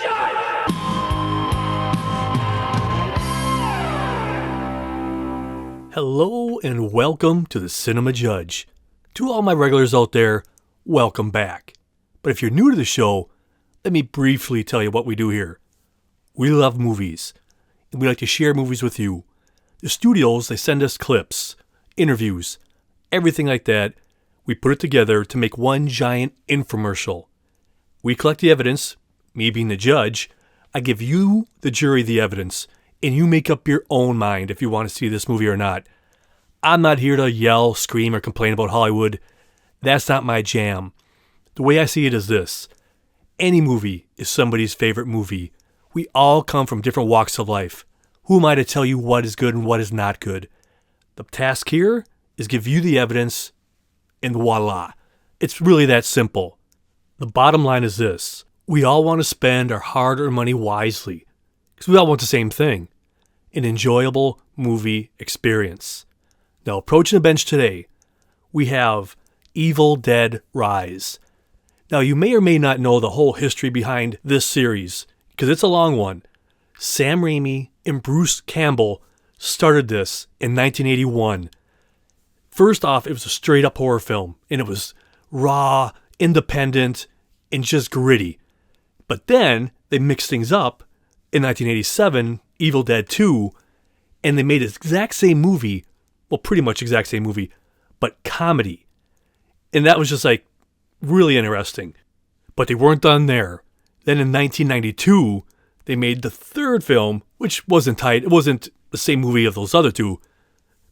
Judge! Hello and welcome to the Cinema Judge. To all my regulars out there, welcome back. But if you're new to the show, let me briefly tell you what we do here. We love movies, and we like to share movies with you. The studios, they send us clips, interviews, everything like that. We put it together to make one giant infomercial. We collect the evidence, me being the judge. I give you, the jury, the evidence, and you make up your own mind if you want to see this movie or not. I'm not here to yell, scream, or complain about Hollywood. That's not my jam. The way I see it is this. Any movie is somebody's favorite movie. We all come from different walks of life. Who am I to tell you what is good and what is not good? The task here is give you the evidence, and voila. It's really that simple. The bottom line is this. We all want to spend our hard-earned money wisely, because we all want the same thing, an enjoyable movie experience. Now, approaching the bench today, we have Evil Dead Rise. Now, you may or may not know the whole history behind this series, because it's a long one. Sam Raimi and Bruce Campbell started this in 1981. First off, it was a straight-up horror film, and it was raw, independent, and just gritty. But then, they mixed things up in 1987, Evil Dead 2, and they made the exact same movie, well, pretty much exact same movie, but comedy. And that was just like really interesting. But they weren't done there. Then in 1992, they made the third film, which wasn't tight. It wasn't the same movie of those other two,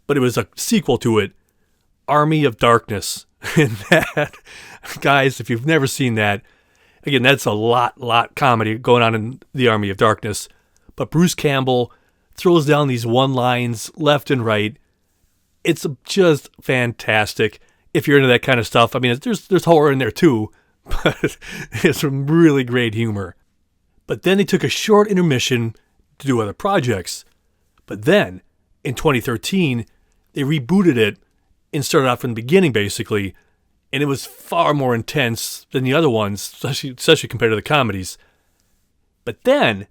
but it was a sequel to it, Army of Darkness. And that, guys, if you've never seen that, again, that's a lot comedy going on in the Army of Darkness. But Bruce Campbell throws down these one-lines left and right. It's just fantastic. If you're into that kind of stuff, I mean, there's horror in there too, but it's some really great humor. But then they took a short intermission to do other projects. But then, in 2013, they rebooted it and started off from the beginning, basically, and it was far more intense than the other ones, especially compared to the comedies. But then,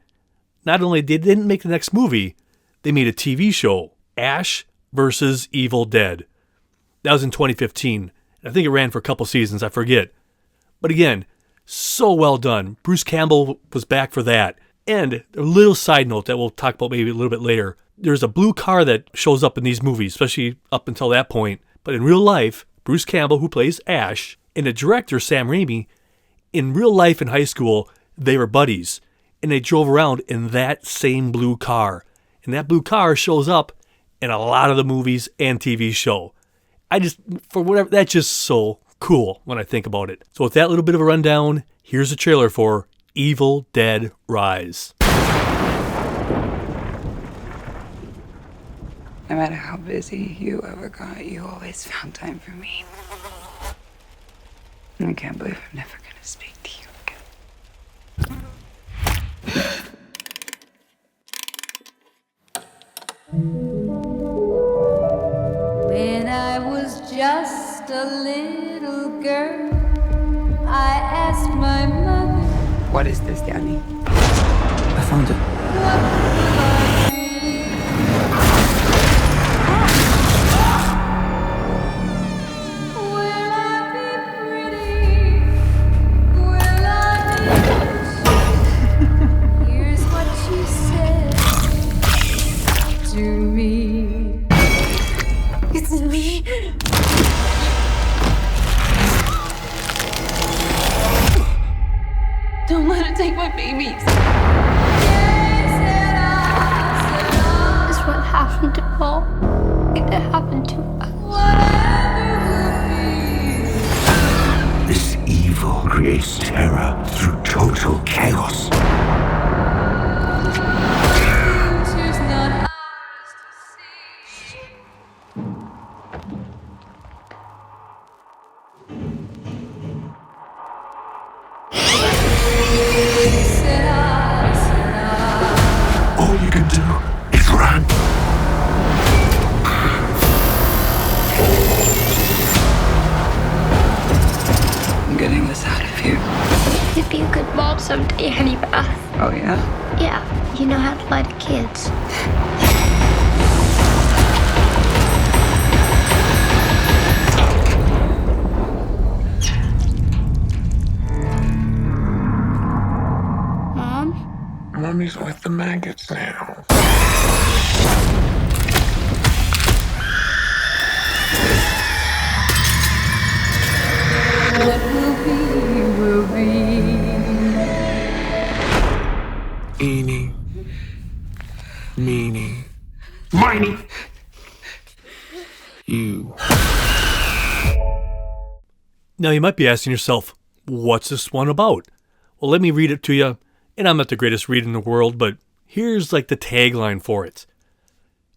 not only they didn't make the next movie, they made a TV show, Ash versus Evil Dead. That was in 2015. I think it ran for a couple seasons, I forget. But again, so well done. Bruce Campbell was back for that. And a little side note that we'll talk about maybe a little bit later. There's a blue car that shows up in these movies, especially up until that point. But in real life, Bruce Campbell, who plays Ash, and the director, Sam Raimi, in real life in high school, they were buddies. And they drove around in that same blue car. And that blue car shows up in a lot of the movies and TV show. That's just so cool when I think about it. So with that little bit of a rundown, here's a trailer for Evil Dead Rise. No matter how busy you ever got, you always found time for me. And I can't believe I'm never going to speak to you again. When I was just a little girl, I asked my mother, What is this, Danny? I found it. what will I be? Will I be pretty? Will I be rich? Here's what she said to me. It's me. Don't let it take my babies. This is what happened to Paul. It happened to us. This evil creates terror through total chaos. Future's not ours to see. All you can do is run. I'm getting us out of here. It be a good mom someday, honey Beth. Oh, yeah? Yeah, you know how to lie to kids. Mom? Mommy's with the maggots now. What will be. Eeny, meeny, miny. You. Now you might be asking yourself, what's this one about? Well, let me read it to you. And I'm not the greatest reader in the world, but here's like the tagline for it.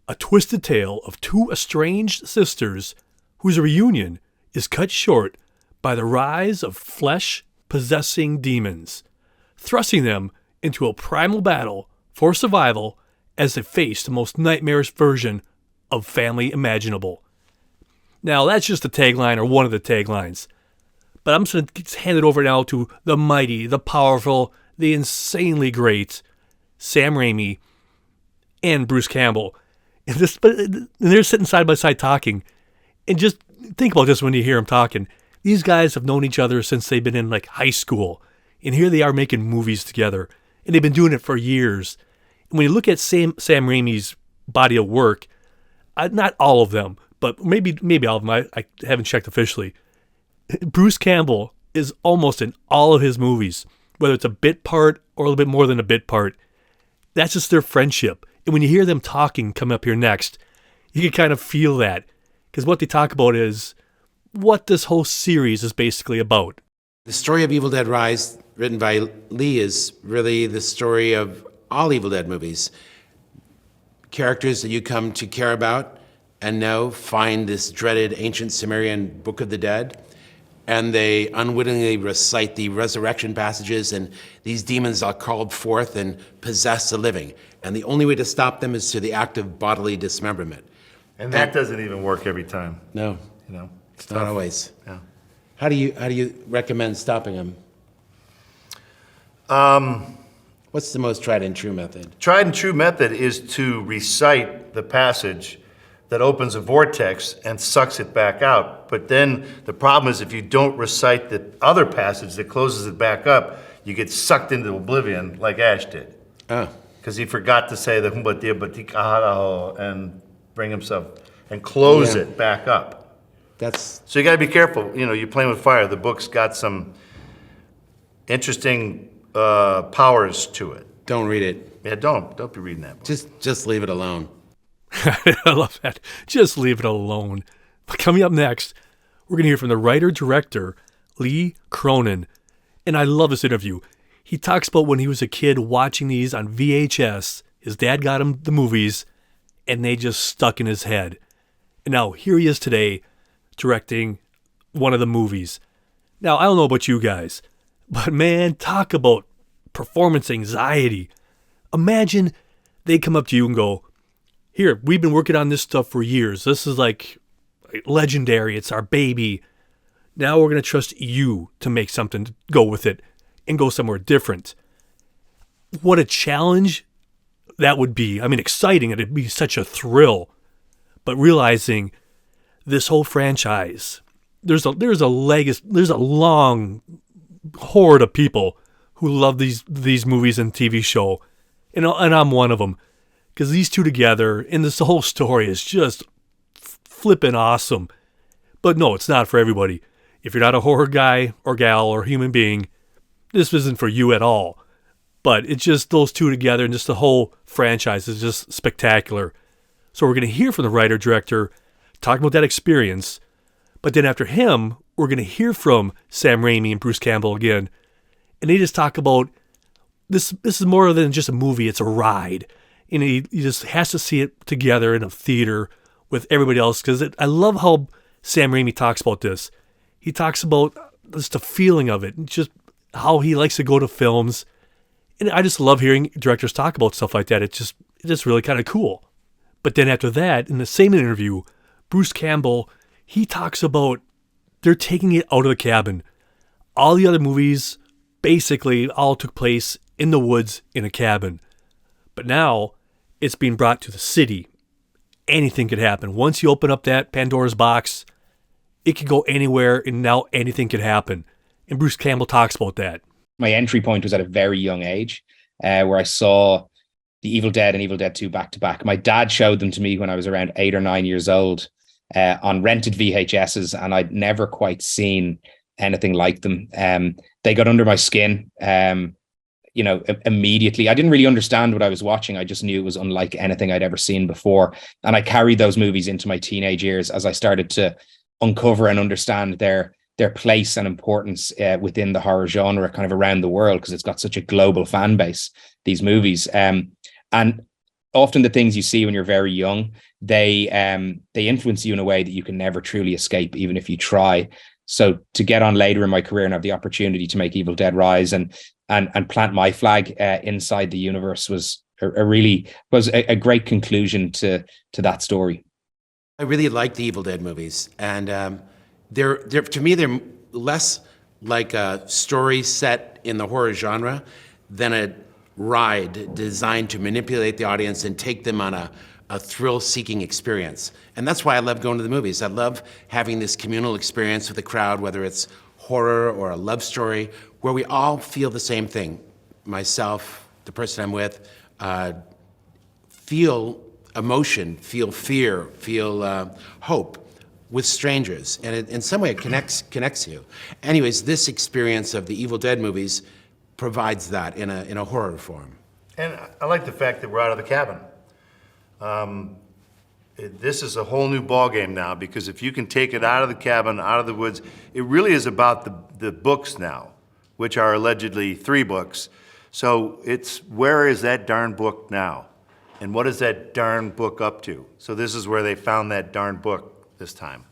A twisted tale of two estranged sisters whose reunion is cut short by the rise of flesh-possessing demons, thrusting them into a primal battle for survival as they face the most nightmarish version of family imaginable. Now, that's just the tagline, or one of the taglines. But I'm just going to hand it over now to the mighty, the powerful, the insanely great Sam Raimi and Bruce Campbell. And they're sitting side by side talking. And just think about this when you hear them talking. These guys have known each other since they've been in like high school. And here they are making movies together. And they've been doing it for years. And when you look at Sam Raimi's body of work, not all of them, but maybe all of them, I haven't checked officially. Bruce Campbell is almost in all of his movies, whether it's a bit part or a little bit more than a bit part. That's just their friendship. And when you hear them talking come up here next, you can kind of feel that. Because what they talk about is what this whole series is basically about. The story of Evil Dead Rise, written by Lee, is really the story of all Evil Dead movies. Characters that you come to care about and know find this dreaded ancient Sumerian Book of the Dead, and they unwittingly recite the resurrection passages, and these demons are called forth and possess the living. And the only way to stop them is through the act of bodily dismemberment. And that doesn't even work every time. No, You know, it's not always. Yeah. How do you recommend stopping them? What's the most tried and true method? Tried and true method is to recite the passage that opens a vortex and sucks it back out. But then the problem is if you don't recite the other passage that closes it back up, you get sucked into oblivion like Ash did. Oh. Because he forgot to say the humbatia batikaharaho and bring himself and close it back up. That's So you got to be careful. You know, you're playing with fire. The book's got some interesting powers to it. don't read it. Yeah, don't be reading that book. Just leave it alone. I love that. Just leave it alone. But coming up next, we're going to hear from the writer-director, Lee Cronin. And I love this interview. He talks about when he was a kid watching these on VHS. His dad got him the movies, and they just stuck in his head. And now here he is today, directing one of the movies. Now, I don't know about you guys, but man, talk about performance anxiety. Imagine they come up to you and go, here, we've been working on this stuff for years. This is like legendary. It's our baby. Now we're going to trust you to make something to go with it and go somewhere different. What a challenge that would be. I mean, exciting. It'd be such a thrill. But realizing this whole franchise, there's a long horde of people who love these movies and TV show. And I'm one of them. Because these two together, and this whole story is just flippin' awesome. But no, it's not for everybody. If you're not a horror guy or gal or human being, this isn't for you at all. But it's just those two together, and just the whole franchise is just spectacular. So we're going to hear from the writer-director talking about that experience. But then after him, we're going to hear from Sam Raimi and Bruce Campbell again. And they just talk about, this is more than just a movie, it's a ride. And he just has to see it together in a theater with everybody else. Because I love how Sam Raimi talks about this. He talks about just the feeling of it, and just how he likes to go to films. And I just love hearing directors talk about stuff like that. It's just really kind of cool. But then after that, in the same interview, Bruce Campbell, he talks about they're taking it out of the cabin. All the other movies basically all took place in the woods in a cabin. But now it's being brought to the city. Anything could happen. Once you open up that Pandora's box, it could go anywhere, and now anything could happen. And Bruce Campbell talks about that. My entry point was at a very young age, where I saw The Evil Dead and Evil Dead 2 back to back. My dad showed them to me when I was around 8 or 9 years old on rented VHSs, and I'd never quite seen anything like them. They got under my skin, immediately. I didn't really understand what I was watching. I just knew it was unlike anything I'd ever seen before. And I carried those movies into my teenage years as I started to uncover and understand their place and importance within the horror genre kind of around the world, because it's got such a global fan base, these movies. And often the things you see when you're very young, they influence you in a way that you can never truly escape, even if you try. So to get on later in my career and have the opportunity to make Evil Dead Rise and plant my flag inside the universe was a great conclusion to that story. I really like the Evil Dead movies, and they're to me they're less like a story set in the horror genre than a ride designed to manipulate the audience and take them on a thrill-seeking experience. And that's why I love going to the movies. I love having this communal experience with the crowd, whether it's horror or a love story, where we all feel the same thing. Myself, the person I'm with, feel emotion, feel fear, feel hope with strangers. And in some way it connects you. Anyways, this experience of the Evil Dead movies provides that in a horror form. And I like the fact that we're out of the cabin. This is a whole new ballgame now, because if you can take it out of the cabin, out of the woods, it really is about the books now, which are allegedly 3 books. So it's, where is that darn book now? And what is that darn book up to? So this is where they found that darn book this time.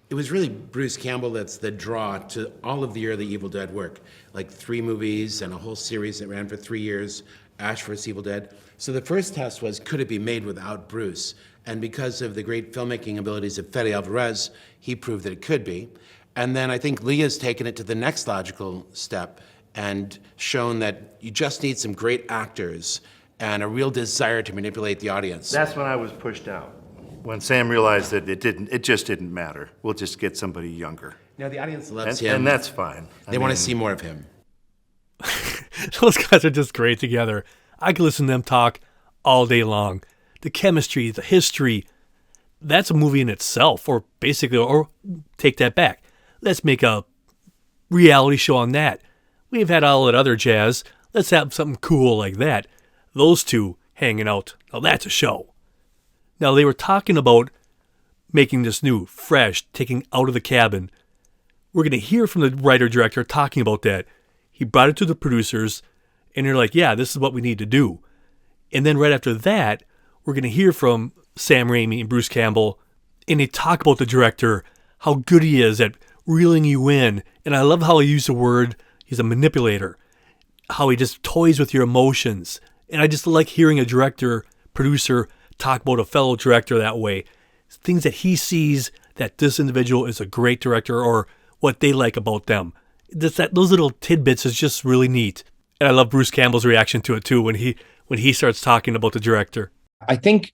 It was really Bruce Campbell that's the draw to all of the early Evil Dead work, like 3 movies and a whole series that ran for 3 years, Ash vs. Evil Dead. So the first test was, could it be made without Bruce? And because of the great filmmaking abilities of Fede Alvarez, he proved that it could be. And then I think Lee has taken it to the next logical step and shown that you just need some great actors and a real desire to manipulate the audience. That's when I was pushed out. When Sam realized that it just didn't matter. We'll just get somebody younger. Now the audience loves him. And that's fine. They want to see more of him. Those guys are just great together. I could listen to them talk all day long. The chemistry, the history, that's a movie in itself, or take that back. Let's make a reality show on that. We've had all that other jazz. Let's have something cool like that. Those two hanging out. Now that's a show. Now they were talking about making this new, fresh, taking out of the cabin. We're going to hear from the writer-director talking about that. He brought it to the producers, and they're like, yeah, this is what we need to do. And then right after that, we're going to hear from Sam Raimi and Bruce Campbell, and they talk about the director, how good he is at reeling you in. And I love how he used the word, he's a manipulator, how he just toys with your emotions. And I just like hearing a director, producer talk about a fellow director that way. Things that he sees that this individual is a great director, or what they like about them. Those little tidbits is just really neat. And I love Bruce Campbell's reaction to it too when he starts talking about the director. I think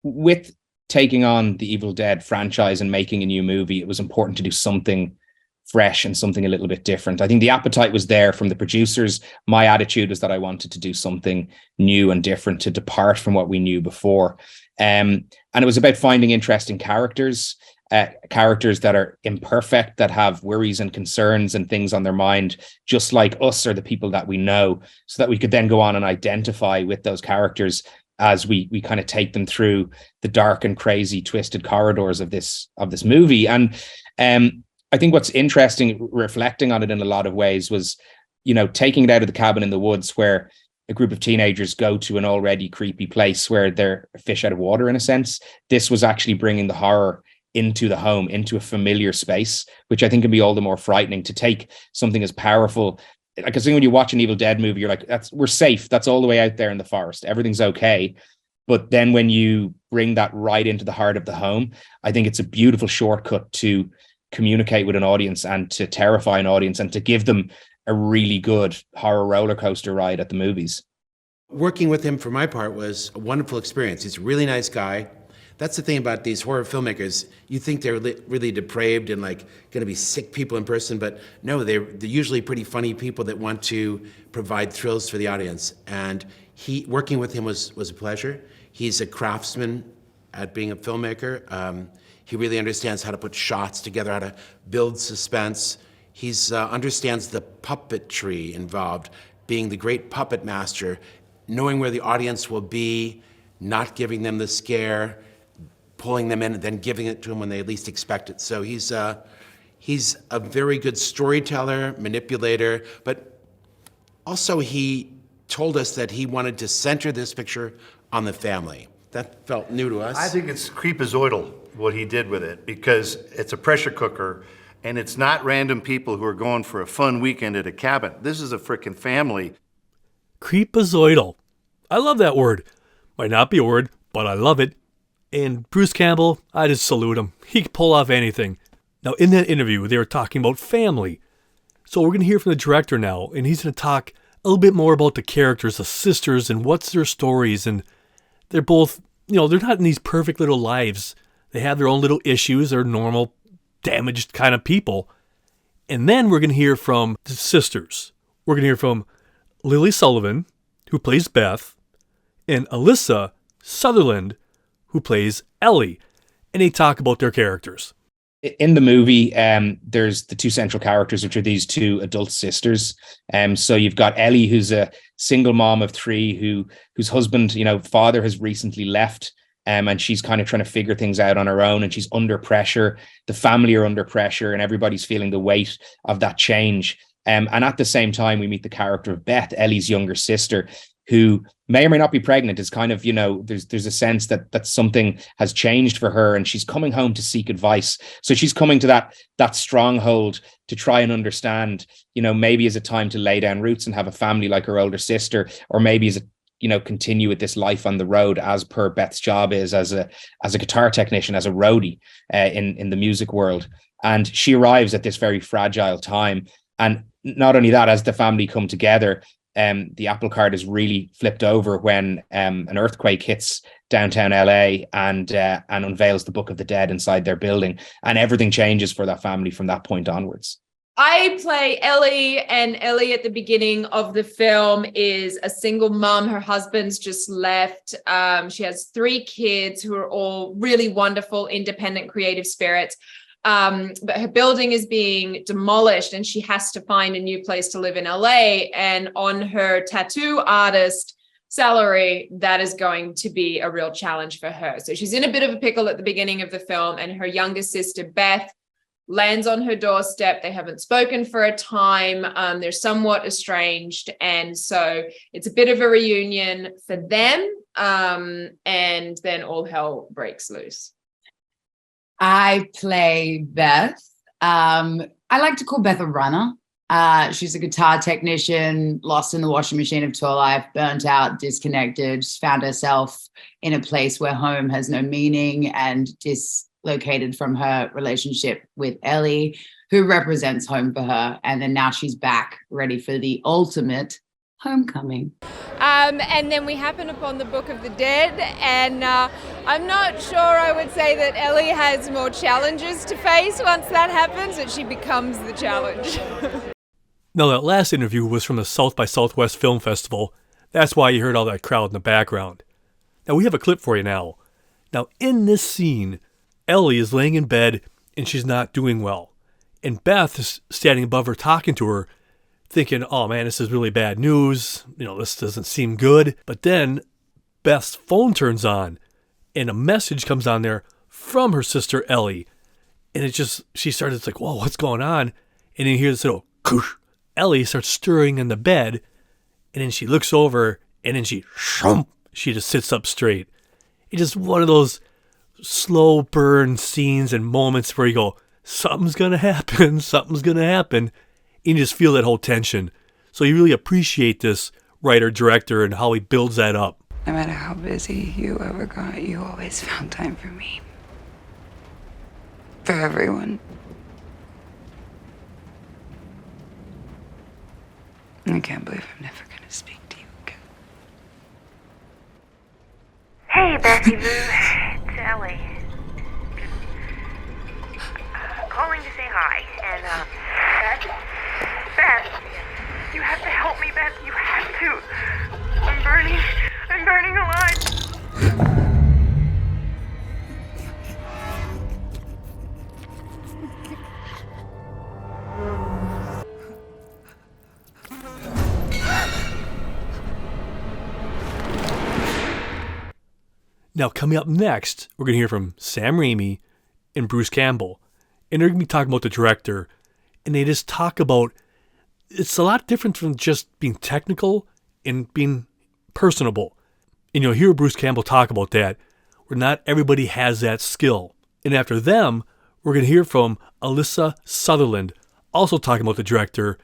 with taking on the Evil Dead franchise and making a new movie, it was important to do something fresh and something a little bit different. I think the appetite was there from the producers. My attitude was that I wanted to do something new and different, to depart from what we knew before. And it was about finding interesting characters that are imperfect, that have worries and concerns and things on their mind, just like us or the people that we know, so that we could then go on and identify with those characters as we kind of take them through the dark and crazy twisted corridors of this movie. And I think what's interesting, reflecting on it in a lot of ways, was, taking it out of the cabin in the woods, where a group of teenagers go to an already creepy place where they're fish out of water, in a sense. This was actually bringing the horror into the home, into a familiar space, which I think can be all the more frightening. To take something as powerful, like I think when you watch an Evil Dead movie, you're like, we're safe. That's all the way out there in the forest. Everything's okay. But then when you bring that right into the heart of the home, I think it's a beautiful shortcut to communicate with an audience and to terrify an audience and to give them a really good horror roller coaster ride at the movies. Working with him for my part was a wonderful experience. He's a really nice guy. That's the thing about these horror filmmakers. You think they're really depraved and like going to be sick people in person, but no, they're usually pretty funny people that want to provide thrills for the audience. And working with him was a pleasure. He's a craftsman at being a filmmaker. He really understands how to put shots together, how to build suspense. He understands the puppetry involved, being the great puppet master, knowing where the audience will be, not giving them the scare, pulling them in and then giving it to them when they least expect it. So he's a very good storyteller, manipulator, but also he told us that he wanted to center this picture on the family. That felt new to us. I think it's creepazoidal what he did with it, because it's a pressure cooker and it's not random people who are going for a fun weekend at a cabin. This is a frickin' family. Creepazoidal. I love that word. Might not be a word, but I love it. And Bruce Campbell, I just salute him. He can pull off anything. Now, in that interview, they were talking about family. So we're going to hear from the director now, and he's going to talk a little bit more about the characters, the sisters, and what's their stories. And they're both, they're not in these perfect little lives. They have their own little issues. They're normal, damaged kind of people. And then we're going to hear from the sisters. We're going to hear from Lily Sullivan, who plays Beth, and Alyssa Sutherland, who plays Ellie. And they talk about their characters. In the movie, there's the two central characters, which are these two adult sisters. So you've got Ellie, who's a single mom of three, whose husband, father has recently left, and she's kind of trying to figure things out on her own, and she's under pressure. The family are under pressure, and everybody's feeling the weight of that change. And at the same time, we meet the character of Beth, Ellie's younger sister, who may or may not be pregnant. Is kind of, there's a sense that something has changed for her, and she's coming home to seek advice. So she's coming to that stronghold to try and understand, maybe is it time to lay down roots and have a family like her older sister, or maybe is it, continue with this life on the road, as per Beth's job is as a guitar technician, as a roadie in the music world. And she arrives at this very fragile time. And not only that, as the family come together, the apple cart is really flipped over when an earthquake hits downtown LA and unveils the Book of the Dead inside their building, and everything changes for that family from that point onwards. I play Ellie, and Ellie at the beginning of the film is a single mom. Her husband's just left. She has 3 kids who are all really wonderful, independent, creative spirits. But her building is being demolished and she has to find a new place to live in LA. And on her tattoo artist salary, that is going to be a real challenge for her. So she's in a bit of a pickle at the beginning of the film, and her younger sister, Beth, lands on her doorstep. They haven't spoken for a time. They're somewhat estranged. And so it's a bit of a reunion for them. And then all hell breaks loose. I play Beth. I like to call Beth a runner. She's a guitar technician, lost in the washing machine of tour life, burnt out, disconnected, found herself in a place where home has no meaning, and dislocated from her relationship with Ellie, who represents home for her. And then now she's back, ready for the ultimate homecoming. And then we happen upon the Book of the Dead, and I'm not sure I would say that Ellie has more challenges to face once that happens, and she becomes the challenge. Now, that last interview was from the South by Southwest Film Festival. That's why you heard all that crowd in the background. Now, we have a clip for you now. Now, in this scene, Ellie is laying in bed, and she's not doing well. And Beth is standing above her talking to her, thinking, oh man, this is really bad news. This doesn't seem good. But then Beth's phone turns on and a message comes on there from her sister Ellie. And she started, it's like, whoa, what's going on? And then you hear this little koosh. Ellie starts stirring in the bed, and then she looks over, and then she just sits up straight. It's just one of those slow burn scenes and moments where you go, something's going to happen, something's going to happen. And you just feel that whole tension. So you really appreciate this writer-director and how he builds that up. No matter how busy you ever got, you always found time for me. For everyone. I can't believe I'm never going to speak to you again. Hey, Bessie Boo. It's Ellie. Calling to say hi. And, Beth, you have to help me, Beth. You have to. I'm burning alive. Now, coming up next, we're going to hear from Sam Raimi and Bruce Campbell. And they're going to be talking about the director. And they just talk about, it's a lot different from just being technical and being personable. And you'll hear Bruce Campbell talk about that, where not everybody has that skill. And after them, we're going to hear from Alyssa Sutherland, also talking about the director,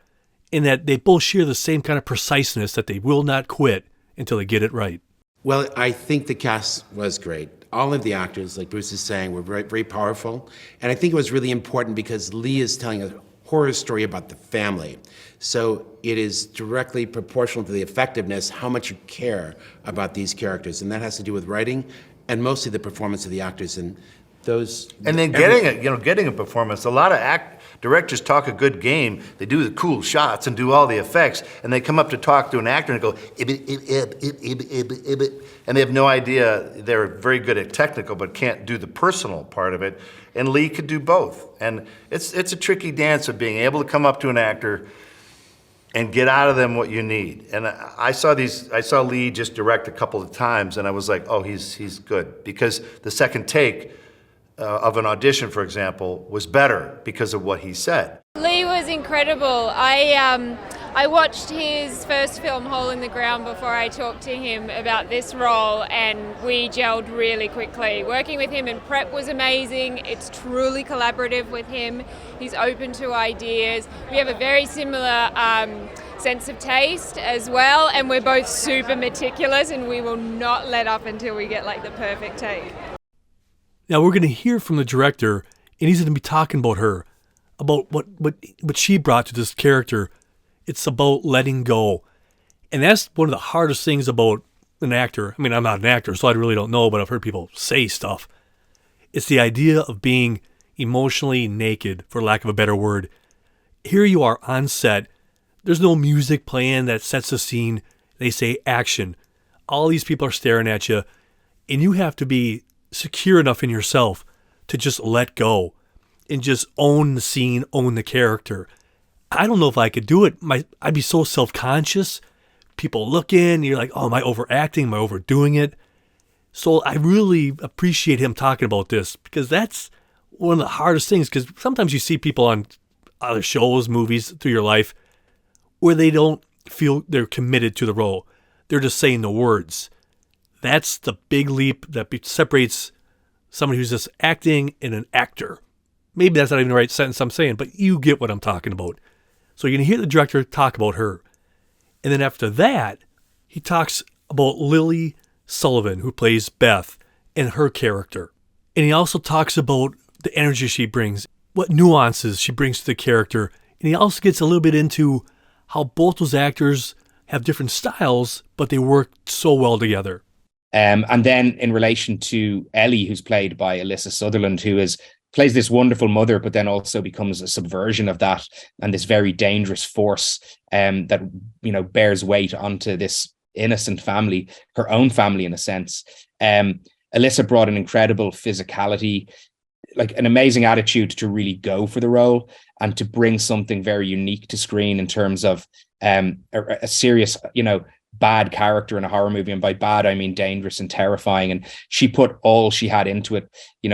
in that they both share the same kind of preciseness that they will not quit until they get it right. Well, I think the cast was great. All of the actors, like Bruce is saying, were very, very powerful. And I think it was really important because Lee is telling a horror story about the family. So it is directly proportional to the effectiveness, how much you care about these characters. And that has to do with writing and mostly the performance of the actors. And those... And then getting a performance. A lot of directors talk a good game. They do the cool shots and do all the effects, and they come up to talk to an actor and go, and they have no idea. They're very good at technical, but can't do the personal part of it. And Lee could do both. And it's a tricky dance of being able to come up to an actor and get out of them what you need. And I saw Lee just direct a couple of times, and I was like, oh, he's good. Because the second take of an audition, for example, was better because of what he said. Lee was incredible. I watched his first film, Hole in the Ground, before I talked to him about this role, and we gelled really quickly. Working with him in prep was amazing. It's truly collaborative with him. He's open to ideas. We have a very similar sense of taste as well, and we're both super meticulous, and we will not let up until we get like the perfect take. Now we're going to hear from the director, and he's going to be talking about her, about what she brought to this character. It's about letting go. And that's one of the hardest things about an actor. I mean, I'm not an actor, so I really don't know, but I've heard people say stuff. It's the idea of being emotionally naked, for lack of a better word. Here you are on set. There's no music playing that sets the scene. They say action. All these people are staring at you, and you have to be secure enough in yourself to just let go and just own the scene, own the character. I don't know if I could do it. I'd be so self-conscious. People look in, you're like, oh, am I overacting? Am I overdoing it? So I really appreciate him talking about this, because that's one of the hardest things, because sometimes you see people on other shows, movies through your life where they don't feel they're committed to the role. They're just saying the words. That's the big leap that separates somebody who's just acting and an actor. Maybe that's not even the right sentence I'm saying, but you get what I'm talking about. So you're going to hear the director talk about her. And then after that, he talks about Lily Sullivan, who plays Beth, and her character. And he also talks about the energy she brings, what nuances she brings to the character. And he also gets a little bit into how both those actors have different styles, but they work so well together. And then in relation to Ellie, who's played by Alyssa Sutherland, who plays this wonderful mother, but then also becomes a subversion of that and this very dangerous force that, bears weight onto this innocent family, her own family in a sense. Alyssa brought an incredible physicality, like an amazing attitude to really go for the role and to bring something very unique to screen in terms of a serious, bad character in a horror movie. And by bad, I mean dangerous and terrifying. And she put all she had into it,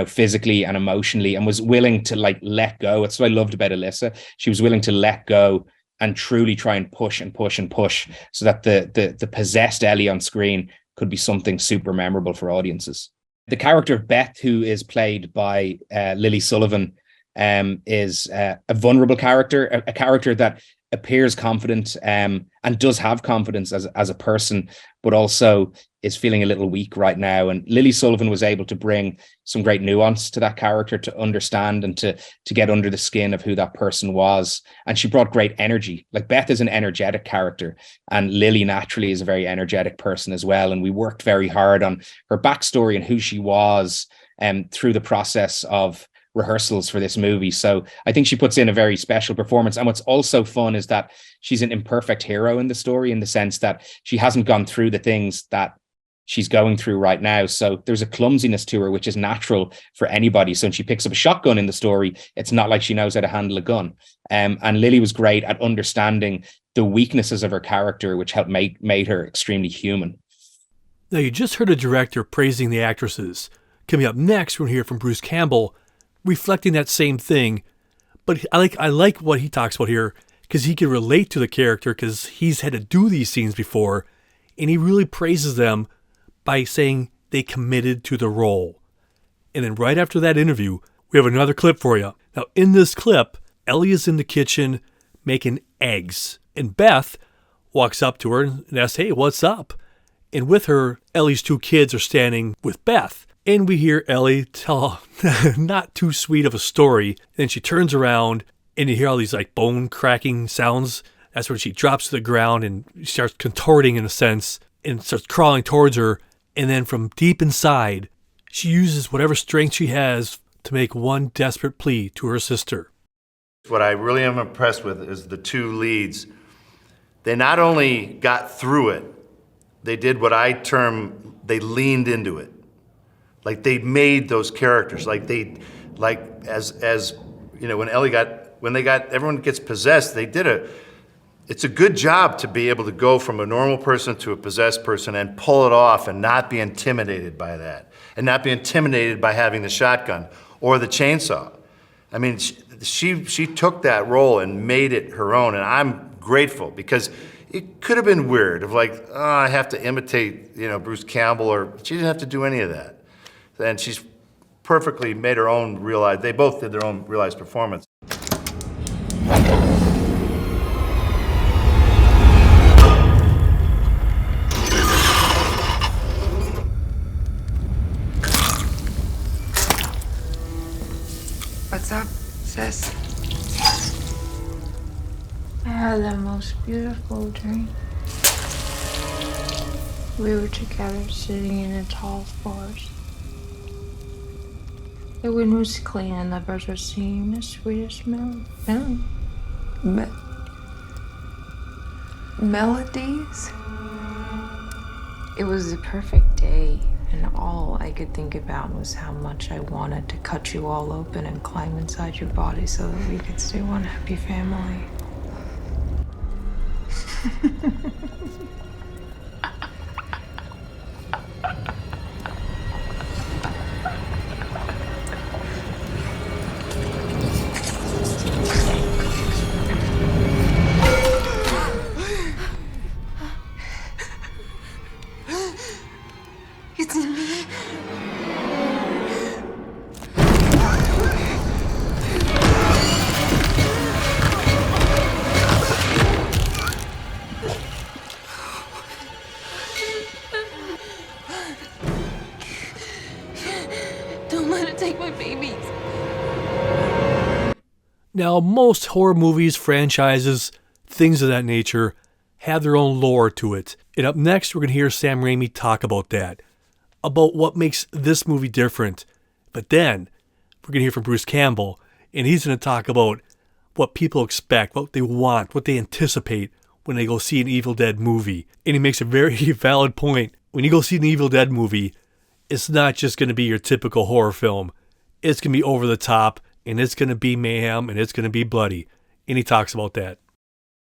physically and emotionally, and was willing to let go. That's what I loved about Alyssa. She was willing to let go and truly try and push and push and push so that the possessed Ellie on screen could be something super memorable for audiences. The character of Beth, who is played by Lily Sullivan, is a vulnerable character, a character that appears confident and does have confidence as a person, but also is feeling a little weak right now. And Lily Sullivan was able to bring some great nuance to that character, to understand and to get under the skin of who that person was. And she brought great energy. Like, Beth is an energetic character, and Lily naturally is a very energetic person as well. And we worked very hard on her backstory and who she was through the process of rehearsals for this movie. So I think she puts in a very special performance. And what's also fun is that she's an imperfect hero in the story, in the sense that she hasn't gone through the things that she's going through right now. So there's a clumsiness to her, which is natural for anybody. So when she picks up a shotgun in the story, it's not like she knows how to handle a gun. And Lily was great at understanding the weaknesses of her character, which helped made her extremely human. Now, you just heard a director praising the actresses. Coming up next, we're going to hear from Bruce Campbell, reflecting that same thing. But I like what he talks about here, because he can relate to the character, because he's had to do these scenes before, and he really praises them by saying they committed to the role. And then right after that interview, we have another clip for you. Now, in this clip, Ellie is in the kitchen making eggs, and Beth walks up to her and asks, "Hey, what's up?" And with her, Ellie's two kids are standing with Beth. And we hear Ellie tell not too sweet of a story. Then she turns around and you hear all these like bone cracking sounds. That's when she drops to the ground and starts contorting in a sense and starts crawling towards her. And then from deep inside, she uses whatever strength she has to make one desperate plea to her sister. What I really am impressed with is the two leads. They not only got through it, they did what I term, they leaned into it. Like, they made those characters. Like, as you know, when everyone gets possessed, it's a good job to be able to go from a normal person to a possessed person and pull it off and not be intimidated by that, and not be intimidated by having the shotgun or the chainsaw. I mean, she took that role and made it her own, and I'm grateful, because it could have been weird of like, oh, I have to imitate, Bruce Campbell, or she didn't have to do any of that. And she's perfectly made her own realized, they both did their own realized performance. What's up, sis? I had the most beautiful dream. We were together sitting in a tall forest. The wind was clean and the birds were singing the sweetest melody. Melodies? It was the perfect day, and all I could think about was how much I wanted to cut you all open and climb inside your body so that we could stay one happy family. It's in me. Don't let it take my babies. Now, most horror movies, franchises, things of that nature have their own lore to it. And up next, we're going to hear Sam Raimi talk about that, about what makes this movie different. But then, we're going to hear from Bruce Campbell, and he's going to talk about what people expect, what they want, what they anticipate when they go see an Evil Dead movie. And he makes a very valid point. When you go see an Evil Dead movie, it's not just going to be your typical horror film. It's going to be over the top, and it's going to be mayhem, and it's going to be bloody. And he talks about that.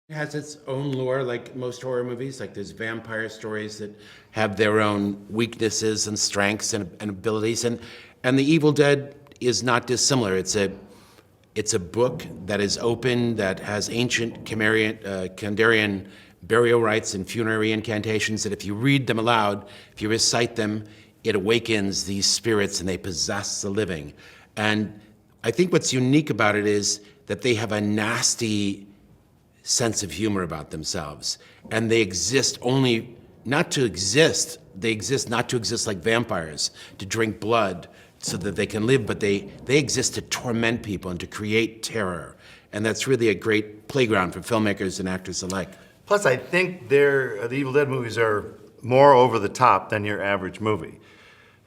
It has its own lore, like most horror movies. Like, there's vampire stories that have their own weaknesses and strengths and abilities, and The Evil Dead is not dissimilar. It's a book that is open, that has ancient Kandarian burial rites and funerary incantations that if you read them aloud, if you recite them, it awakens these spirits and they possess the living. And I think what's unique about it is that they have a nasty sense of humor about themselves. And they exist only not to exist. They exist not to exist like vampires, to drink blood so that they can live, but they exist to torment people and to create terror. And that's really a great playground for filmmakers and actors alike. Plus, I think the Evil Dead movies are more over the top than your average movie.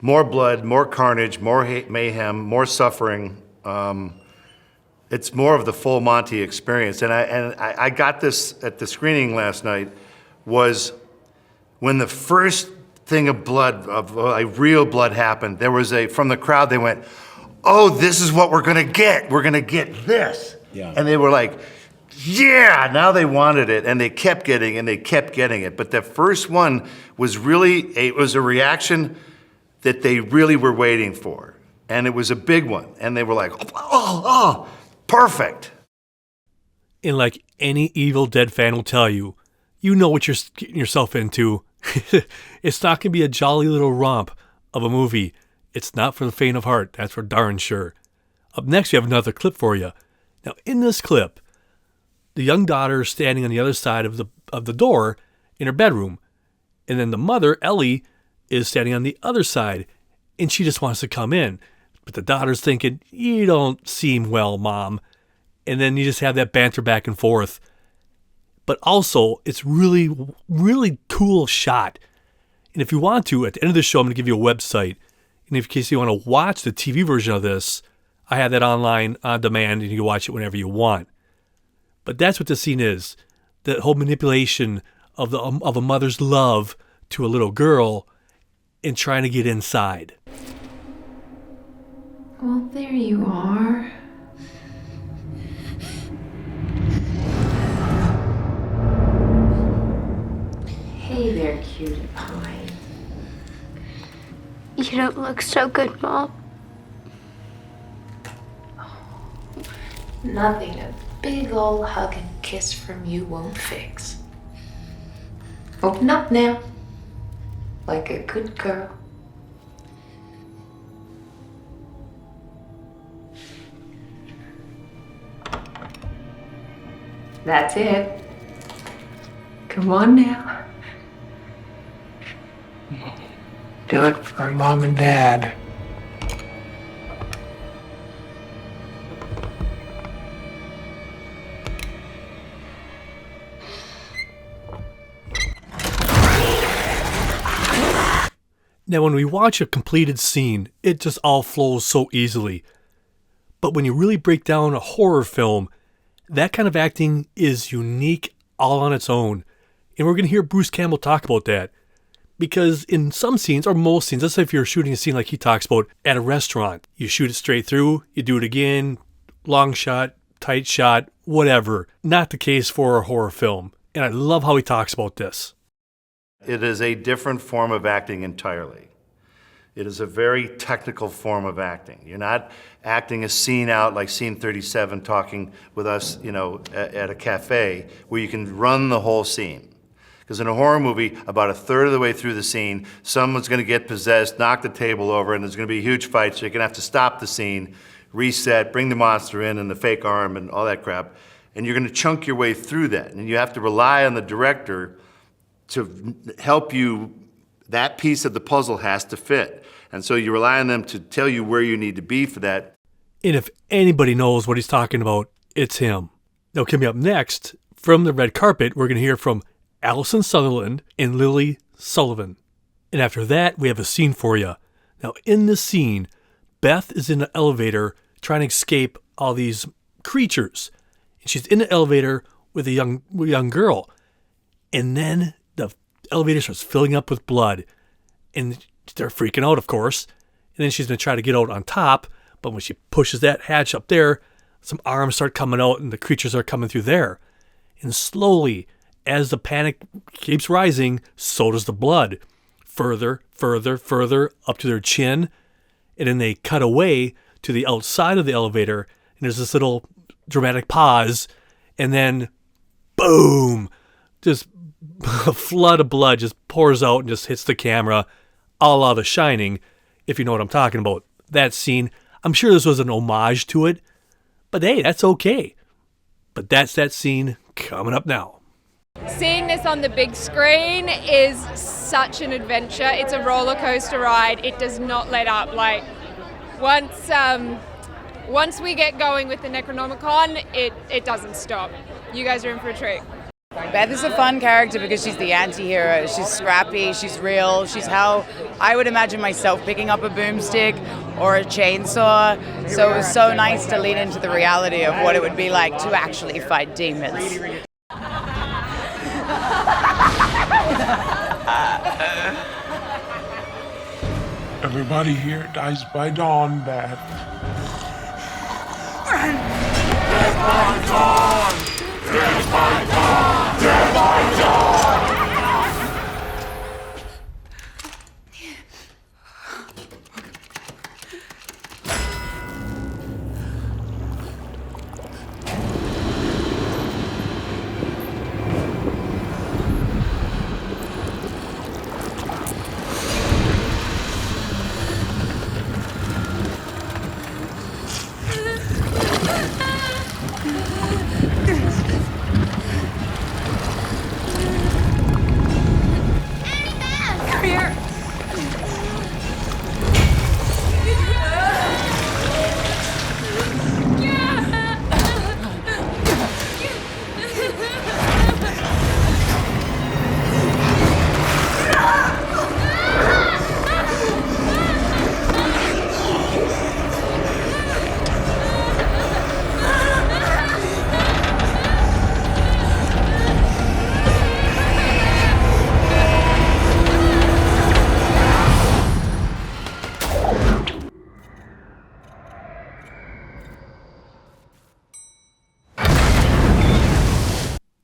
More blood, more carnage, more mayhem, more suffering. It's more of the full Monty experience. And I got this at the screening last night, was when the first thing of blood, of real blood happened, there was from the crowd, they went, oh, this is what we're gonna get. We're gonna get this. Yeah. And they were like, yeah, now they wanted it, and they kept getting it. But the first one was really, it was a reaction that they really were waiting for. And it was a big one. And they were like, oh, perfect. And like any Evil Dead fan will tell you, you know what you're getting yourself into. It's not going to be a jolly little romp of a movie. It's not for the faint of heart, that's for darn sure. Up next, we have another clip for you. Now, in this clip, the young daughter is standing on the other side of the door in her bedroom. And then the mother, Ellie, is standing on the other side, and she just wants to come in. But the daughter's thinking, you don't seem well, Mom. And then you just have that banter back and forth. But also, it's really, really cool shot. And if you want to, at the end of the show, I'm going to give you a website. And in case you want to watch the TV version of this, I have that online on demand, and you can watch it whenever you want. But that's what the scene is. That whole manipulation of a mother's love to a little girl and trying to get inside. Well, there you are. Hey there, cutie pie. You don't look so good, Mom. Nothing a big ol' hug and kiss from you won't fix. Open up now, like a good girl. That's it. Come on now. Do it for Mom and Dad. Now, when we watch a completed scene, it just all flows so easily. But when you really break down a horror film, that kind of acting is unique all on its own. And we're going to hear Bruce Campbell talk about that. Because in some scenes, or most scenes, let's say if you're shooting a scene like he talks about at a restaurant, you shoot it straight through, you do it again, long shot, tight shot, whatever. Not the case for a horror film. And I love how he talks about this. It is a different form of acting entirely. It is a very technical form of acting. You're not acting a scene out like scene 37 talking with us, at a cafe where you can run the whole scene. Because in a horror movie, about a third of the way through the scene, someone's going to get possessed, knock the table over, and there's going to be a huge fight, so you're going to have to stop the scene, reset, bring the monster in and the fake arm and all that crap, and you're going to chunk your way through that. And you have to rely on the director to help you. That piece of the puzzle has to fit. And so you rely on them to tell you where you need to be for that. And if anybody knows what he's talking about, it's him. Now, coming up next, from the red carpet, we're going to hear from Alyssa Sutherland and Lily Sullivan. And after that, we have a scene for you. Now, in this scene, Beth is in an elevator trying to escape all these creatures. And she's in the elevator with a young girl. And then the elevator starts filling up with blood. And they're freaking out, of course. And then she's going to try to get out on top. But when she pushes that hatch up there, some arms start coming out and the creatures are coming through there. And slowly, as the panic keeps rising, so does the blood. Further, further, further up to their chin. And then they cut away to the outside of the elevator. And there's this little dramatic pause. And then, boom, just a flood of blood just pours out and just hits the camera, a la The Shining, if you know what I'm talking about. That scene, I'm sure this was an homage to it, but hey, that's okay. But that's that scene coming up now. Seeing this on the big screen is such an adventure. It's a roller coaster ride. It does not let up. Like, once we get going with the Necronomicon, it doesn't stop. You guys are in for a treat. Beth is a fun character because she's the anti-hero. She's scrappy, she's real, she's how I would imagine myself picking up a boomstick or a chainsaw. So it was so nice to lean into the reality of what it would be like to actually fight demons. Everybody here dies by dawn, Beth. Dead by dawn! Dead by dawn! Dead by dawn!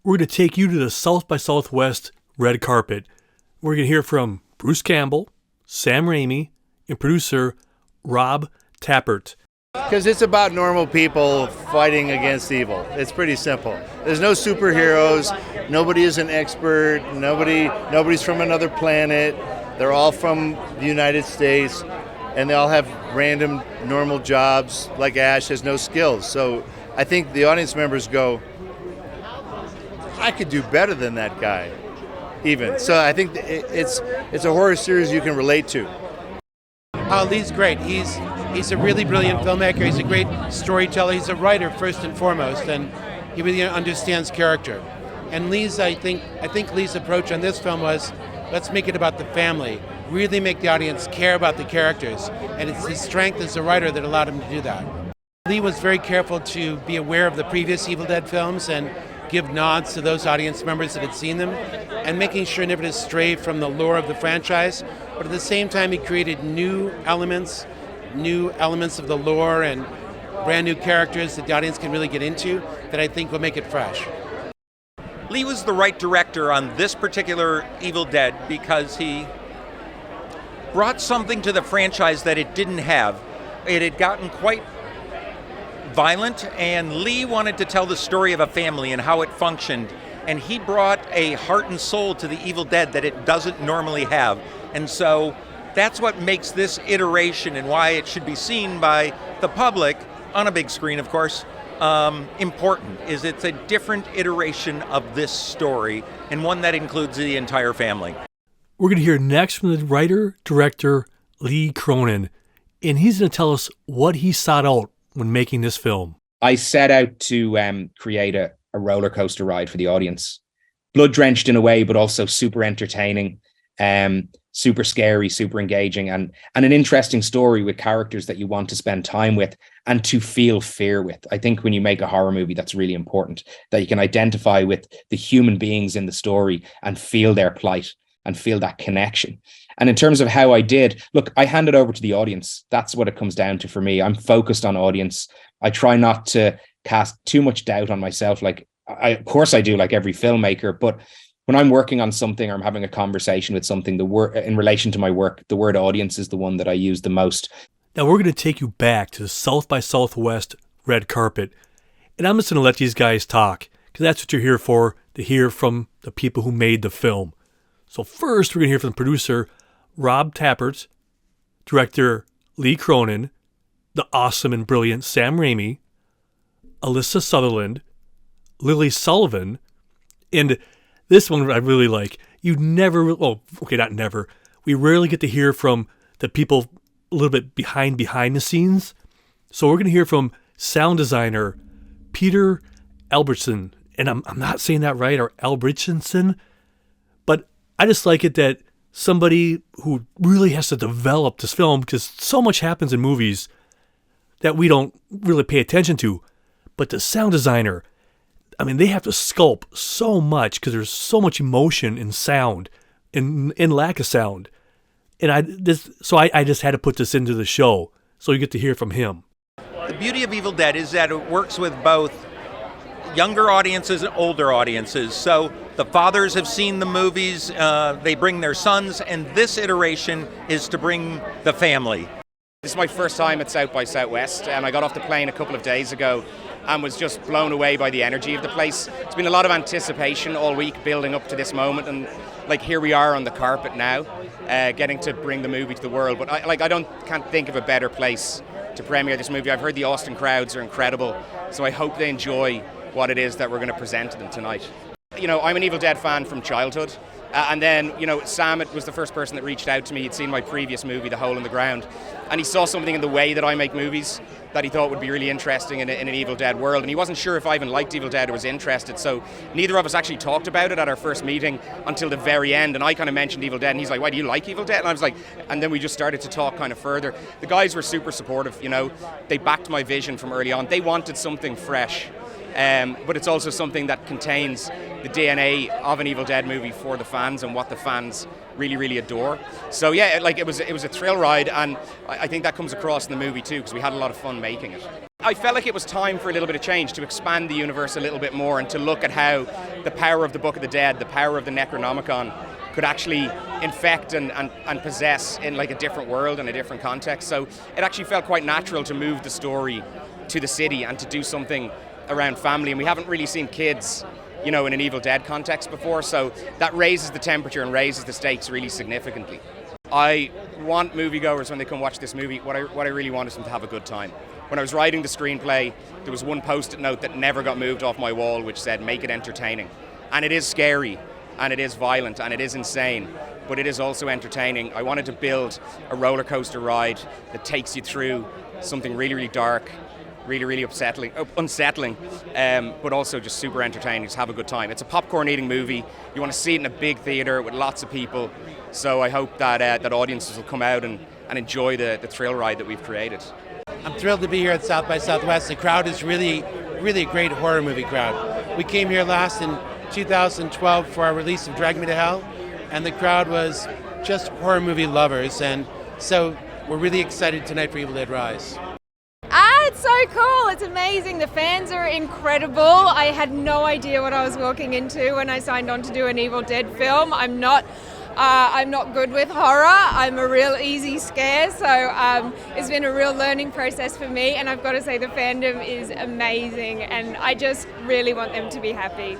We're going to take you to the South by Southwest red carpet. We're going to hear from Bruce Campbell, Sam Raimi, and producer Rob Tappert. Because it's about normal people fighting against evil. It's pretty simple. There's no superheroes. Nobody is an expert. Nobody's from another planet. They're all from the United States, and they all have random normal jobs. Like Ash has no skills. So I think the audience members go, I could do better than that guy, even. So I think it's a horror series you can relate to. Lee's great. He's a really brilliant filmmaker. He's a great storyteller. He's a writer first and foremost, and he really understands character. And I think Lee's approach on this film was, let's make it about the family. Really make the audience care about the characters. And it's his strength as a writer that allowed him to do that. Lee was very careful to be aware of the previous Evil Dead films and give nods to those audience members that had seen them, and making sure never to stray from the lore of the franchise. But at the same time, he created new elements of the lore and brand new characters that the audience can really get into that I think will make it fresh. Lee was the right director on this particular Evil Dead because he brought something to the franchise that it didn't have. It had gotten quite violent, and Lee wanted to tell the story of a family and how it functioned, and he brought a heart and soul to the Evil Dead that it doesn't normally have. And so that's what makes this iteration and why it should be seen by the public on a big screen, of course, important, is it's a different iteration of this story and one that includes the entire family. We're going to hear next from the writer-director Lee Cronin, and he's going to tell us what he sought out when making this film. I set out to create a roller coaster ride for the audience. Blood-drenched in a way, but also super entertaining, super scary, super engaging, and an interesting story with characters that you want to spend time with and to feel fear with. I think when you make a horror movie, that's really important, that you can identify with the human beings in the story and feel their plight and feel that connection. And in terms of how I did, look, I hand it over to the audience. That's what it comes down to for me. I'm focused on audience. I try not to cast too much doubt on myself. Of course I do, like every filmmaker, but when I'm working on something or I'm having a conversation with something, in relation to my work, the word audience is the one that I use the most. Now we're going to take you back to the South by Southwest red carpet, and I'm just going to let these guys talk, because that's what you're here for, to hear from the people who made the film. So first, we're going to hear from the producer, Rob Tappert, director Lee Cronin, the awesome and brilliant Sam Raimi, Alyssa Sutherland, Lily Sullivan. And this one I really like. You never, not never. We rarely get to hear from the people a little bit behind the scenes. So we're going to hear from sound designer Peter Albertson. And I'm not saying that right, or Albertson. But I just like it that somebody who really has to develop this film, because so much happens in movies that we don't really pay attention to. But the sound designer, I mean, they have to sculpt so much because there's so much emotion in sound and in lack of sound. And I just had to put this into the show so you get to hear from him. The beauty of Evil Dead is that it works with both younger audiences and older audiences. So the fathers have seen the movies, they bring their sons, and this iteration is to bring the family. This is my first time at South by Southwest, and I got off the plane a couple of days ago and was just blown away by the energy of the place. It's been a lot of anticipation all week building up to this moment, and like here we are on the carpet now, getting to bring the movie to the world. But I can't think of a better place to premiere this movie. I've heard the Austin crowds are incredible, so I hope they enjoy what it is that we're going to present to them tonight. You know, I'm an Evil Dead fan from childhood. And then, you know, Sam was the first person that reached out to me. He'd seen my previous movie, The Hole in the Ground, and he saw something in the way that I make movies that he thought would be really interesting in an Evil Dead world. And he wasn't sure if I even liked Evil Dead or was interested, so neither of us actually talked about it at our first meeting until the very end. And I kind of mentioned Evil Dead, and he's like, why do you like Evil Dead? And I was like, and then we just started to talk kind of further. The guys were super supportive, you know. They backed my vision from early on. They wanted something fresh. But it's also something that contains the DNA of an Evil Dead movie for the fans and what the fans really, really adore. So yeah, it was a thrill ride, and I think that comes across in the movie too, because we had a lot of fun making it. I felt like it was time for a little bit of change, to expand the universe a little bit more and to look at how the power of the Book of the Dead, the power of the Necronomicon, could actually infect and possess in like a different world and a different context. So it actually felt quite natural to move the story to the city and to do something around family, and we haven't really seen kids, you know, in an Evil Dead context before, so that raises the temperature and raises the stakes really significantly. I want moviegoers, when they come watch this movie, what I really want is them to have a good time. When I was writing the screenplay, there was one post-it note that never got moved off my wall which said, make it entertaining. And it is scary, and it is violent, and it is insane, but it is also entertaining. I wanted to build a roller coaster ride that takes you through something really, really dark, really, really unsettling, but also just super entertaining. Just have a good time. It's a popcorn-eating movie. You want to see it in a big theater with lots of people. So I hope that audiences will come out and enjoy the thrill ride that we've created. I'm thrilled to be here at South by Southwest. The crowd is really, really a great horror movie crowd. We came here last in 2012 for our release of Drag Me to Hell, and the crowd was just horror movie lovers. And so we're really excited tonight for Evil Dead Rise. It's so cool. It's amazing. The fans are incredible. I had no idea what I was walking into when I signed on to do an Evil Dead film. I'm not good with horror. I'm a real easy scare, so it's been a real learning process for me, and I've got to say the fandom is amazing, and I just really want them to be happy.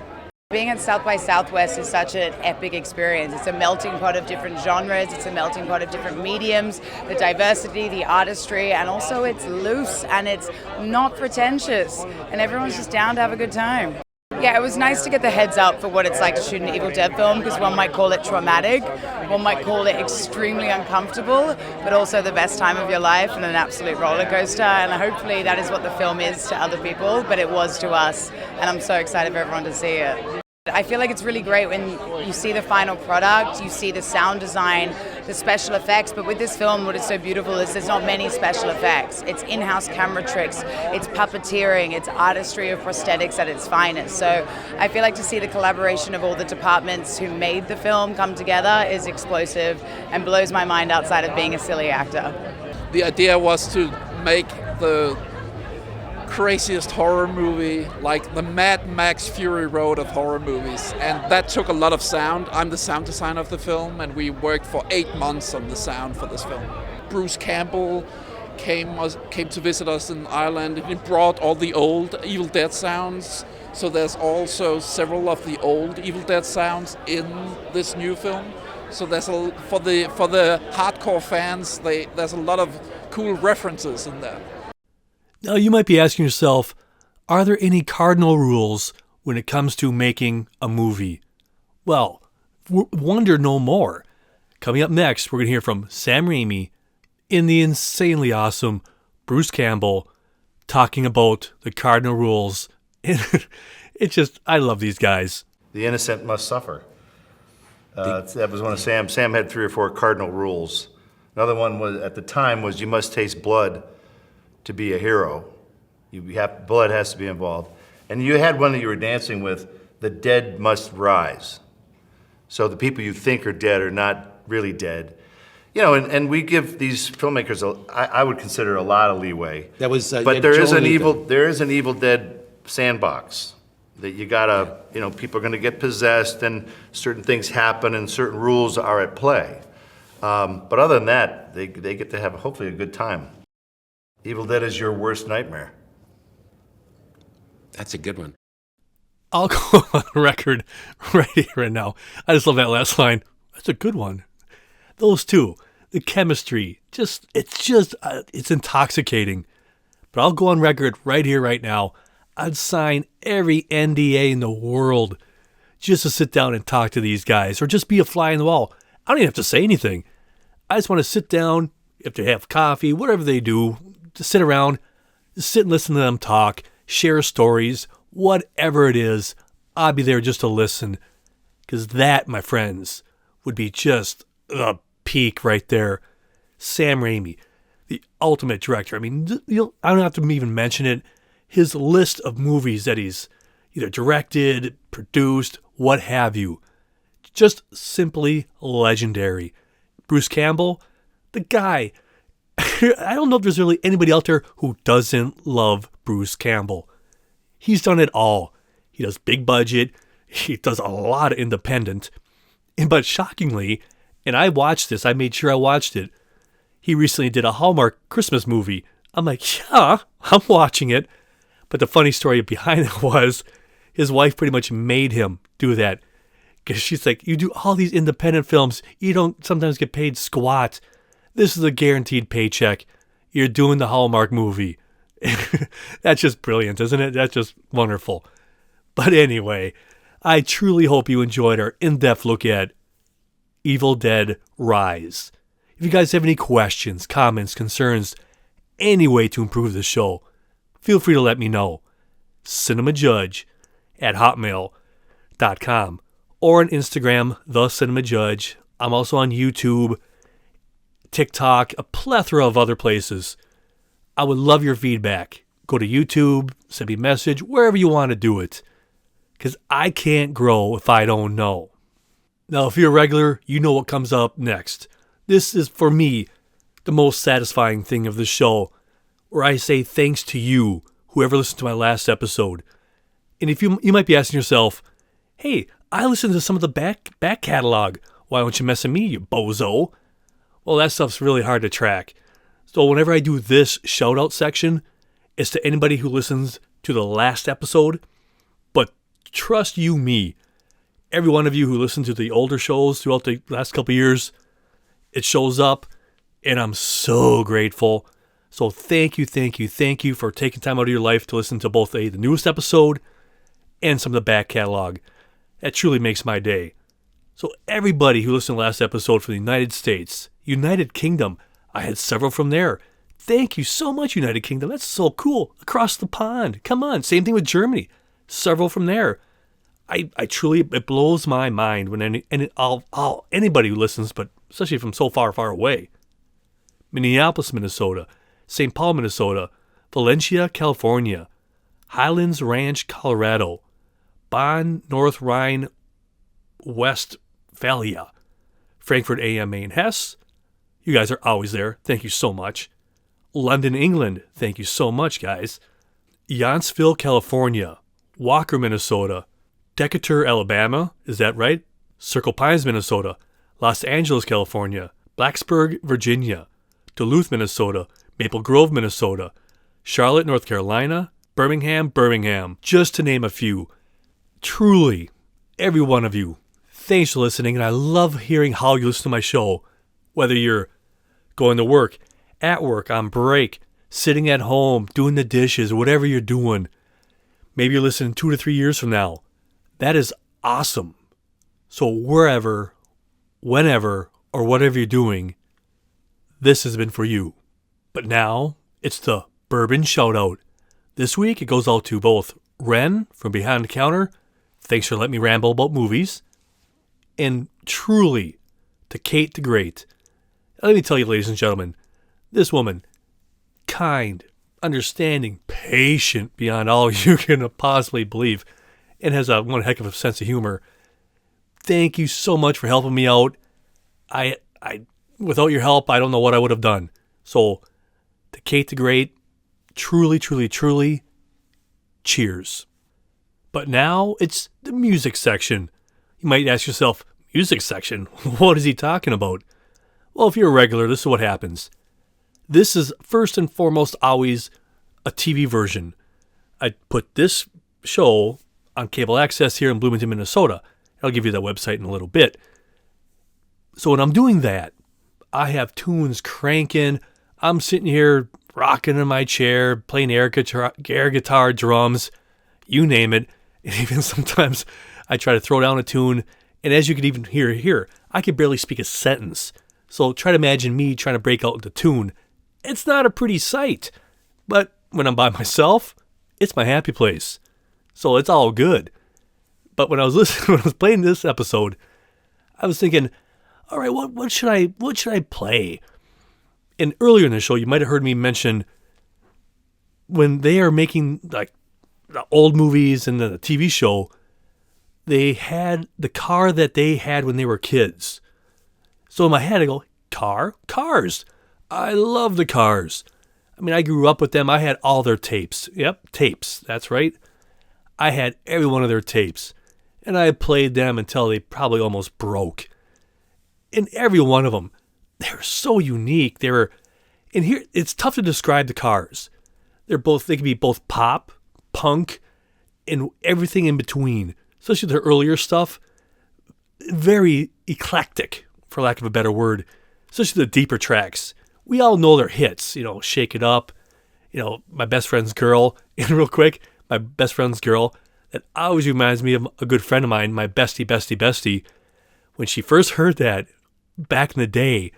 Being at South by Southwest is such an epic experience. It's a melting pot of different genres, it's a melting pot of different mediums, the diversity, the artistry, and also it's loose and it's not pretentious, and everyone's just down to have a good time. Yeah, it was nice to get the heads up for what it's like to shoot an Evil Dead film, because one might call it traumatic, one might call it extremely uncomfortable, but also the best time of your life and an absolute roller coaster, and hopefully that is what the film is to other people, but it was to us, and I'm so excited for everyone to see it. I feel like it's really great when you see the final product, you see the sound design, the special effects, but with this film what is so beautiful is there's not many special effects. It's in-house camera tricks, it's puppeteering, it's artistry of prosthetics at its finest. So I feel like to see the collaboration of all the departments who made the film come together is explosive and blows my mind outside of being a silly actor. The idea was to make the craziest horror movie, like the Mad Max Fury Road of horror movies, and that took a lot of sound. I'm the sound designer of the film, and we worked for 8 months on the sound for this film. Bruce Campbell came to visit us in Ireland, and he brought all the old Evil Dead sounds, so there's also several of the old Evil Dead sounds in this new film. So there's for the hardcore fans, there's a lot of cool references in there. Now, you might be asking yourself, are there any cardinal rules when it comes to making a movie? Well, wonder no more. Coming up next, we're going to hear from Sam Raimi in the insanely awesome Bruce Campbell talking about the cardinal rules. It's just, I love these guys. The innocent must suffer. That was one of Sam. Sam had 3 or 4 cardinal rules. Another one was at the time was you must taste blood to be a hero. Blood has to be involved. And you had one that you were dancing with, the dead must rise. So the people you think are dead are not really dead. You know, and we give these filmmakers, I would consider a lot of leeway. That was, but there is an Evil Dead sandbox that you gotta, people are gonna get possessed and certain things happen and certain rules are at play. But other than that, they get to have hopefully a good time. Evil Dead is your worst nightmare. That's a good one. I'll go on record right here and now. I just love that last line. That's a good one. Those two, the chemistry, it's intoxicating. But I'll go on record right here, right now. I'd sign every NDA in the world just to sit down and talk to these guys or just be a fly in the wall. I don't even have to say anything. I just want to sit down, if they have coffee, whatever they do, to sit around, just sit and listen to them talk, share stories, whatever it is. I'll be there just to listen. Because that, my friends, would be just the peak right there. Sam Raimi, the ultimate director. I mean, I don't have to even mention it. His list of movies that he's either directed, produced, what have you. Just simply legendary. Bruce Campbell, the guy. I don't know if there's really anybody out there who doesn't love Bruce Campbell. He's done it all. He does big budget. He does a lot of independent. But shockingly, and I watched this, I made sure I watched it. He recently did a Hallmark Christmas movie. I'm like, yeah, I'm watching it. But the funny story behind it was his wife pretty much made him do that. Because she's like, you do all these independent films. You don't sometimes get paid squat. This is a guaranteed paycheck. You're doing the Hallmark movie. That's just brilliant, isn't it? That's just wonderful. But anyway, I truly hope you enjoyed our in-depth look at Evil Dead Rise. If you guys have any questions, comments, concerns, any way to improve the show, feel free to let me know. cinemajudge@hotmail.com or on Instagram, The Cinema Judge. I'm also on YouTube, TikTok, a plethora of other places. I would love your feedback. Go to YouTube, send me a message, wherever you want to do it. Because I can't grow if I don't know. Now, if you're a regular, you know what comes up next. This is, for me, the most satisfying thing of the show, where I say thanks to you, whoever listened to my last episode. And if you might be asking yourself, hey, I listened to some of the back catalog. Why don't you mess with me, you bozo? Well, that stuff's really hard to track. So whenever I do this shout-out section, it's to anybody who listens to the last episode. But trust you me, every one of you who listened to the older shows throughout the last couple of years, it shows up, and I'm so grateful. So thank you for taking time out of your life to listen to both the newest episode and some of the back catalog. That truly makes my day. So everybody who listened to the last episode from the United States, United Kingdom, I had several from there. Thank you so much, United Kingdom. That's so cool. Across the pond. Come on. Same thing with Germany. Several from there. I truly, it blows my mind when anybody who listens, but especially from so far away. Minneapolis, Minnesota. St. Paul, Minnesota. Valencia, California. Highlands Ranch, Colorado. Bonn, North Rhine, Westphalia. Frankfurt AM, Main, Hesse. You guys are always there. Thank you so much. London, England. Thank you so much, guys. Yountsville, California. Walker, Minnesota. Decatur, Alabama. Is that right? Circle Pines, Minnesota. Los Angeles, California. Blacksburg, Virginia. Duluth, Minnesota. Maple Grove, Minnesota. Charlotte, North Carolina. Birmingham. Just to name a few. Truly, every one of you, thanks for listening, and I love hearing how you listen to my show. Whether you're going to work, at work, on break, sitting at home, doing the dishes, whatever you're doing. Maybe you're listening 2 to 3 years from now. That is awesome. So wherever, whenever, or whatever you're doing, this has been for you. But now it's the Bourbon Shoutout. This week it goes out to both Ren from Behind the Counter. Thanks for letting me ramble about movies. And truly to Kate the Great. Let me tell you, ladies and gentlemen, this woman, kind, understanding, patient beyond all you can possibly believe, and has one heck of a sense of humor. Thank you so much for helping me out. I without your help, I don't know what I would have done. So, to Kate the Great, truly, truly, truly, cheers. But now it's the music section. You might ask yourself, music section? What is he talking about? Well, if you're a regular, this is what happens. This is first and foremost always a TV version. I put this show on cable access here in Bloomington, Minnesota. I'll give you that website in a little bit. So when I'm doing that, I have tunes cranking. I'm sitting here rocking in my chair, playing air guitar, drums, you name it. And even sometimes I try to throw down a tune. And as you can even hear here, I can barely speak a sentence. So try to imagine me trying to break out into tune. It's not a pretty sight. But when I'm by myself, it's my happy place. So it's all good. But when I was playing this episode, I was thinking, all right, what should I play? And earlier in the show, you might have heard me mention when they are making like the old movies and the TV show, they had the car that they had when they were kids. So in my head, I go, Cars. I love the Cars. I mean, I grew up with them. I had all their tapes. Yep, tapes. That's right. I had every one of their tapes. And I played them until they probably almost broke. And every one of them, they were so unique. And here, it's tough to describe the Cars. They can be both pop, punk, and everything in between. Especially their earlier stuff. Very eclectic, for lack of a better word. Especially the deeper tracks. We all know their hits, Shake It Up, My Best Friend's Girl. And real quick, My Best Friend's Girl, that always reminds me of a good friend of mine, my bestie. When she first heard that back in the day,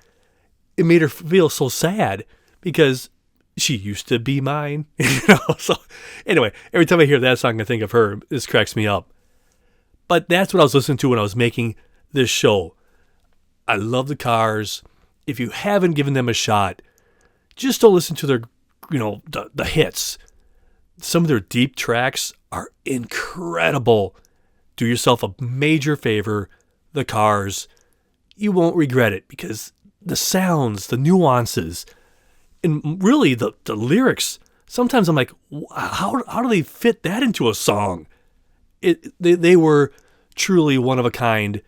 it made her feel so sad because she used to be mine. So anyway, every time I hear that song, I think of her. This cracks me up. But that's what I was listening to when I was making this show. I love the Cars. If you haven't given them a shot, just don't listen to their, the hits. Some of their deep tracks are incredible. Do yourself a major favor, the Cars. You won't regret it because the sounds, the nuances, and really the lyrics, sometimes I'm like, how do they fit that into a song? They were truly one of a kind.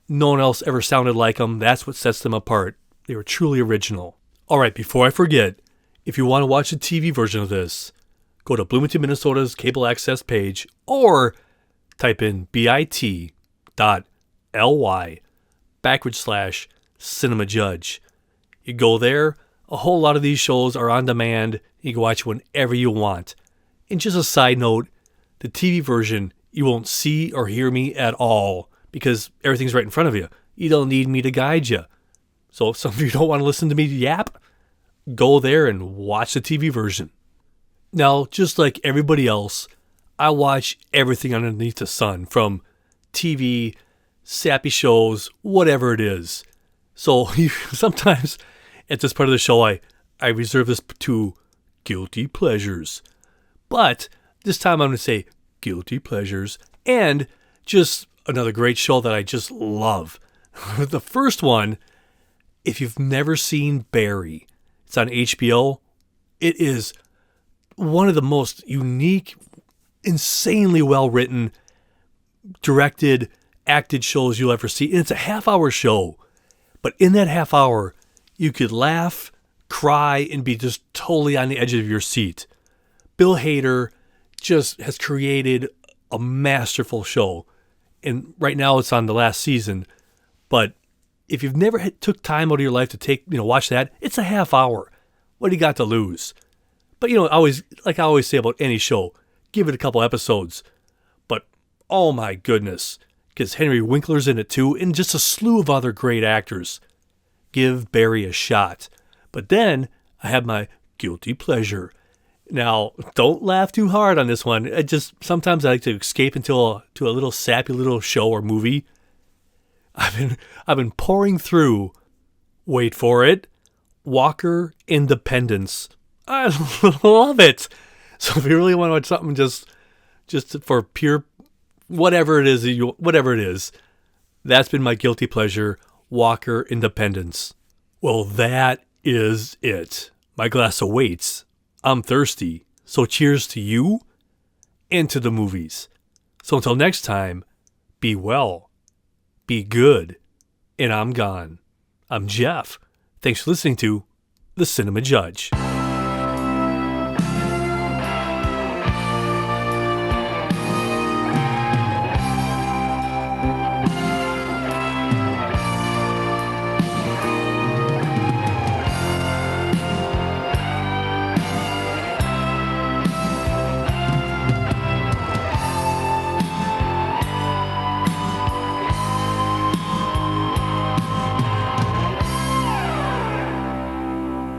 No one else ever sounded like them. That's what sets them apart. They were truly original. All right, before I forget, if you want to watch the TV version of this, go to Bloomington, Minnesota's cable access page or type in bit.ly/Cinema Judge. You go there, a whole lot of these shows are on demand. You can watch whenever you want. And just a side note, the TV version, you won't see or hear me at all because everything's right in front of you. You don't need me to guide you. So if some of you don't want to listen to me yap, go there and watch the TV version. Now, just like everybody else, I watch everything underneath the sun, from TV, sappy shows, whatever it is. So sometimes at this part of the show, I reserve this to guilty pleasures. But this time I'm going to say guilty pleasures and just another great show that I just love. The first one, if you've never seen Barry, it's on HBO. It is one of the most unique, insanely well-written, directed, acted shows you'll ever see. And it's a half-hour show. But in that half hour, you could laugh, cry, and be just totally on the edge of your seat. Bill Hader just has created a masterful show. And right now it's on the last season. But if you've never took time out of your life to watch that, it's a half hour. What do you got to lose? But always, like I always say about any show, give it a couple episodes. But oh my goodness, because Henry Winkler's in it too, and just a slew of other great actors. Give Barry a shot. But then I have my guilty pleasure. Now, don't laugh too hard on this one. Sometimes I like to escape into a little sappy little show or movie. I've been pouring through, wait for it, Walker Independence. I love it. So if you really want to watch something just for pure whatever it is, that's been my guilty pleasure, Walker Independence. Well, that is it. My glass awaits. I'm thirsty. So cheers to you and to the movies. So until next time, be well, be good, and I'm gone. I'm Jeff. Thanks for listening to The Cinema Judge.